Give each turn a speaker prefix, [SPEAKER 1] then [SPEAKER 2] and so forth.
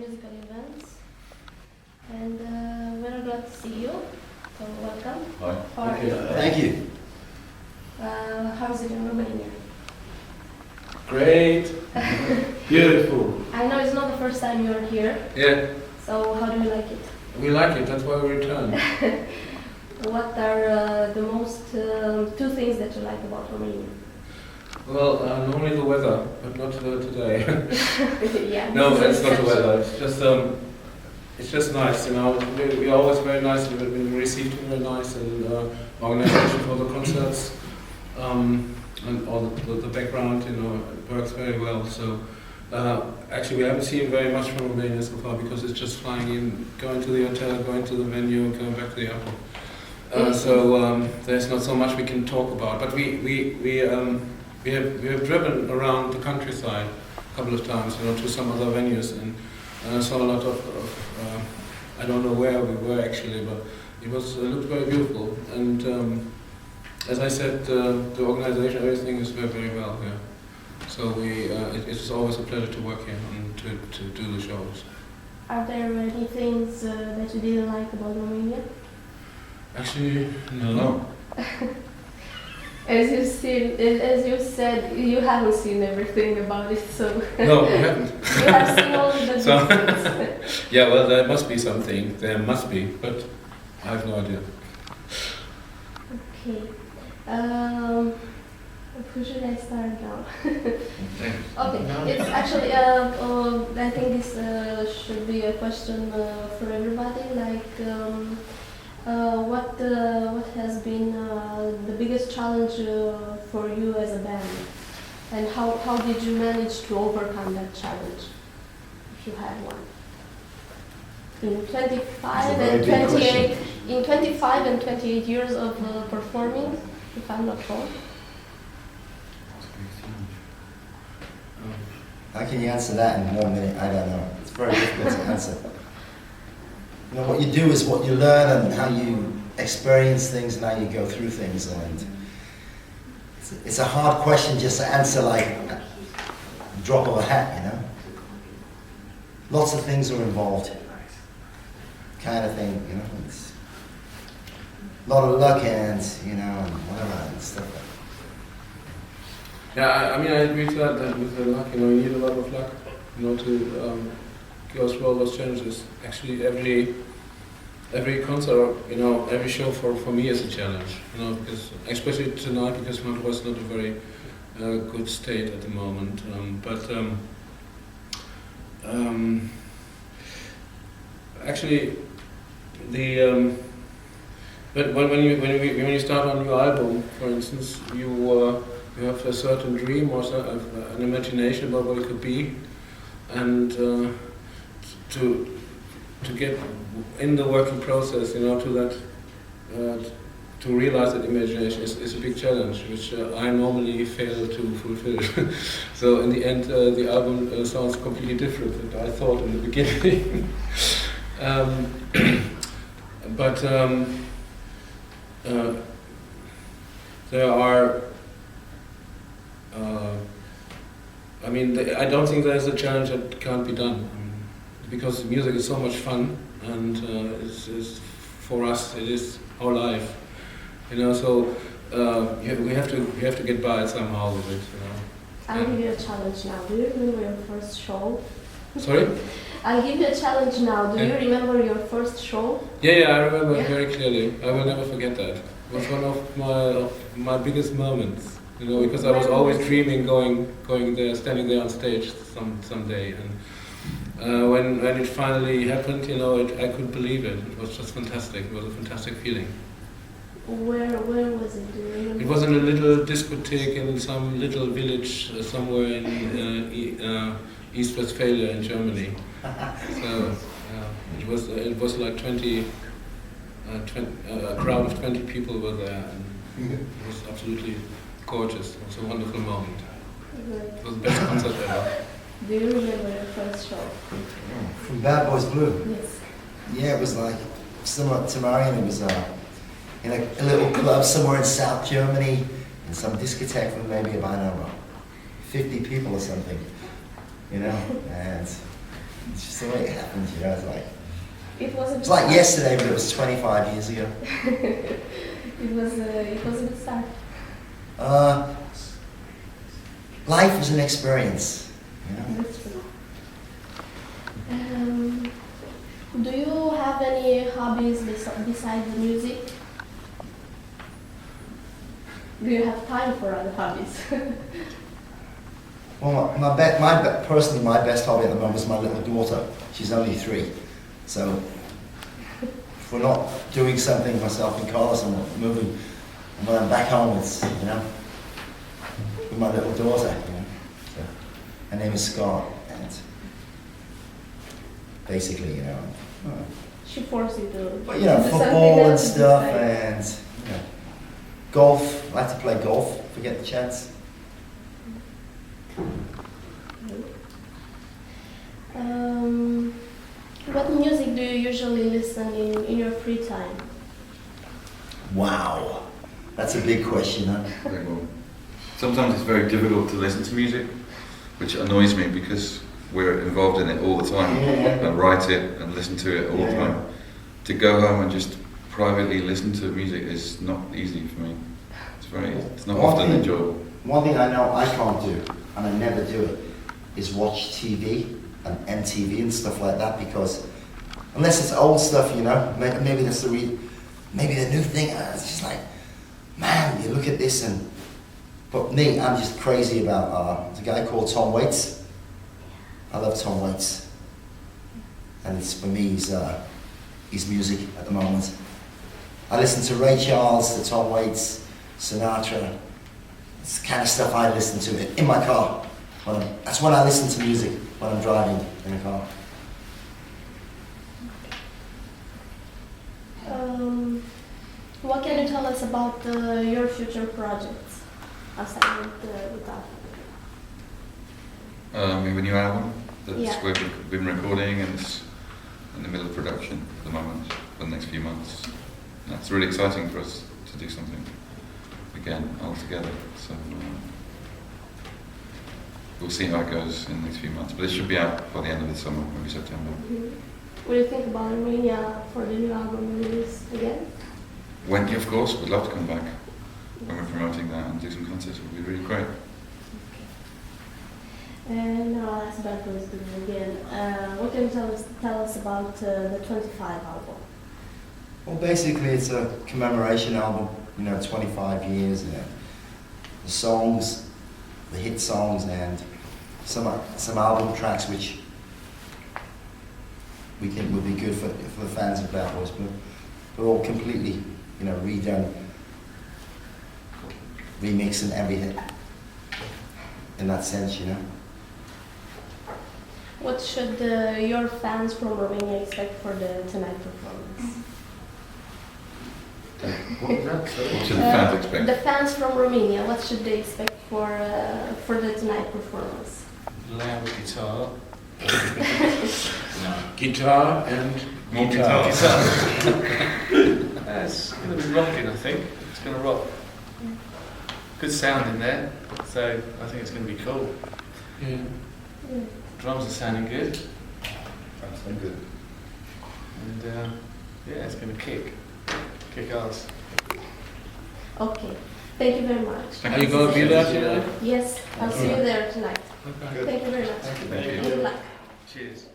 [SPEAKER 1] musical events. And we're glad to see you. So welcome.
[SPEAKER 2] Hi.
[SPEAKER 1] How are you?
[SPEAKER 3] Thank you.
[SPEAKER 1] How is it in Romania?
[SPEAKER 2] Great. Beautiful.
[SPEAKER 1] I know it's not the first time you're here.
[SPEAKER 2] Yeah,
[SPEAKER 1] So how do you like it?
[SPEAKER 2] we like it. That's why we return.
[SPEAKER 1] What are the most two things that you like about Romania?
[SPEAKER 2] Well, normally the weather, but not today.
[SPEAKER 1] Yeah.
[SPEAKER 2] No,
[SPEAKER 1] this is
[SPEAKER 2] it's not the
[SPEAKER 1] exception.
[SPEAKER 2] weather. It's just nice, you know. We're always very nice. We've been received very nice, and organization for the concerts, and all the background, you know, it works very well. So. Actually, we haven't seen very much from Romania so far because it's just flying in, going to the hotel, going to the venue, and going back to the airport. So there's not so much we can talk about. But we have driven around the countryside a couple of times, you know, to some other venues, and I saw a lot of I don't know where we were actually, but it looked very beautiful. And as I said, the organization, everything is very well here. So it's always a pleasure to work here and to do the shows.
[SPEAKER 1] Are there any things that you didn't like about Romania?
[SPEAKER 2] Actually, no.
[SPEAKER 1] As you said, you haven't seen everything about it, so
[SPEAKER 2] No, we haven't.
[SPEAKER 1] you have seen only the
[SPEAKER 2] So-
[SPEAKER 1] details.
[SPEAKER 2] Yeah, well, there must be something. There must be, but I have no idea.
[SPEAKER 1] Okay. Who should I start now? Okay, it's actually, I think this should be a question for everybody, like what has been the biggest challenge for you as a band, and how did you manage to overcome that challenge, if you had one? In 25 and 28, in 25 and 28 years of performing, if I'm not wrong.
[SPEAKER 3] How can you answer that in 1 minute? I don't know. It's very difficult to answer. You know, what you do is what you learn and how you experience things and how you go through things. And it's a hard question just to answer like a drop of a hat, you know. Lots of things are involved, kind of thing, you know. It's a lot of luck and, you know, and whatever and stuff like that.
[SPEAKER 2] Yeah, I mean, I agree to that with the luck, you know, you need a lot of luck, you know, to go through all those challenges. Actually, every concert, you know, every show for me is a challenge, you know, because especially tonight, because my voice is not a very good state at the moment. Actually, but when you start on your album, for instance, you have a certain dream or an imagination about what it could be, and to get in the working process, you know, to that, to realize that imagination is a big challenge, which I normally fail to fulfill. So in the end, the album sounds completely different than I thought in the beginning. But there are. I mean, I don't think there's a challenge that can't be done, because music is so much fun, and it's for us it is our life, you know. So we have to get by somehow with it, you know.
[SPEAKER 1] I'll give you a challenge now. Do you remember your first show?
[SPEAKER 2] Sorry?
[SPEAKER 1] I'll give you a challenge now. Do you
[SPEAKER 2] Yeah.
[SPEAKER 1] remember your first show?
[SPEAKER 2] Yeah, I remember
[SPEAKER 1] Yeah.
[SPEAKER 2] very clearly. I will never forget that. It was one of my biggest moments. You know, because I was always dreaming going there, standing there on stage someday, and when it finally happened, you know, I couldn't believe it. It was just fantastic. It was a fantastic feeling.
[SPEAKER 1] Where was it? Do you remember?
[SPEAKER 2] It was in a little discotheque in some little village somewhere in East Westphalia in Germany. So it was like 20 a crowd of 20 people were there, and it was absolutely gorgeous. It was a wonderful moment. It was the best concert ever.
[SPEAKER 1] Do you remember your first show?
[SPEAKER 3] From Bad Boys Blue.
[SPEAKER 1] Yes.
[SPEAKER 3] Yeah, it was like similar to Marion. It was in a little club somewhere in South Germany, in some discotheque with maybe about, I don't know, 50 people or something, you know. And It's just the way it happens, you know.
[SPEAKER 1] It was
[SPEAKER 3] It's like yesterday, but it was 25 years ago.
[SPEAKER 1] it was a good start.
[SPEAKER 3] Life is an experience, you know.
[SPEAKER 1] That's true. Do you have any hobbies besides the music? Do you have time for other hobbies?
[SPEAKER 3] Well, personally, my best hobby at the moment is my little daughter. She's only 3, so if we're not doing something, myself and Carlos, and we're moving, and when I'm back home, it's, you know, with my little daughter, you know. So, her name is Scott, and basically, you know,
[SPEAKER 1] She forced you to.
[SPEAKER 3] but you know,
[SPEAKER 1] do
[SPEAKER 3] football
[SPEAKER 1] something
[SPEAKER 3] and
[SPEAKER 1] else
[SPEAKER 3] stuff,
[SPEAKER 1] besides.
[SPEAKER 3] and you know, golf. I like to play golf if we get the chance.
[SPEAKER 1] What music do you usually listen in your free time?
[SPEAKER 3] Wow, that's a big question, huh?
[SPEAKER 4] Very well. Sometimes it's very difficult to listen to music, which annoys me because we're involved in it all the time.
[SPEAKER 3] Yeah.
[SPEAKER 4] And write it and listen to it all the
[SPEAKER 3] Yeah.
[SPEAKER 4] time. To go home and just privately listen to music is not easy for me. It's not often enjoyable.
[SPEAKER 3] One thing I know I can't do, and I never do it, is watch TV and MTV and stuff like that, because unless it's old stuff, you know, maybe that's maybe the new thing. It's just like, man, you look at this and. But me, I'm just crazy about. There's a guy called Tom Waits. I love Tom Waits, and it's for me, his music at the moment. I listen to Ray Charles, to Tom Waits, Sinatra. It's the kind of stuff I listen to in my car. That's when I listen to music, when I'm driving in a car.
[SPEAKER 1] What can you tell us about your future projects aside with Alphaville?
[SPEAKER 4] We have a new album that
[SPEAKER 1] Yeah.
[SPEAKER 4] we've been recording and it's in the middle of production at the moment for the next few months. And that's really exciting for us to do something again all together. So we'll see how it goes in the next few months. But it should be out by the end of the summer, maybe September.
[SPEAKER 1] Will you think about Romania for the new album release again?
[SPEAKER 4] When, of course, we'd love to come back when we're promoting that and do some concerts. It would be really great.
[SPEAKER 1] And now I'll ask Berto's again. What can you tell us about the 25 album?
[SPEAKER 3] Well, basically, it's a commemoration album. You know, 25 years. You know, the songs, the hit songs, and some album tracks which we think would be good for the fans of Bad Boys, but they're all completely, you know, redone, remixing everything in that sense, you know.
[SPEAKER 1] What should your fans from Romania expect for the tonight performance?
[SPEAKER 4] What was that? Sorry? What should the fans expect?
[SPEAKER 1] The fans from Romania, what should they expect for the tonight performance?
[SPEAKER 2] Loud guitar. Guitar and
[SPEAKER 4] More guitar.
[SPEAKER 5] It's going to be rocking, I think. It's going to rock. Good sound in there, so I think it's going to be cool.
[SPEAKER 2] yeah.
[SPEAKER 5] Drums are sounding good,
[SPEAKER 4] That's so good.
[SPEAKER 5] and yeah, it's going to kick ass.
[SPEAKER 1] Okay, thank you very much.
[SPEAKER 2] Are you going to be there tonight?
[SPEAKER 1] Yes, I'll see you there tonight.
[SPEAKER 2] Okay.
[SPEAKER 1] Thank you very much.
[SPEAKER 4] Thank you.
[SPEAKER 1] Good luck.
[SPEAKER 5] Cheers.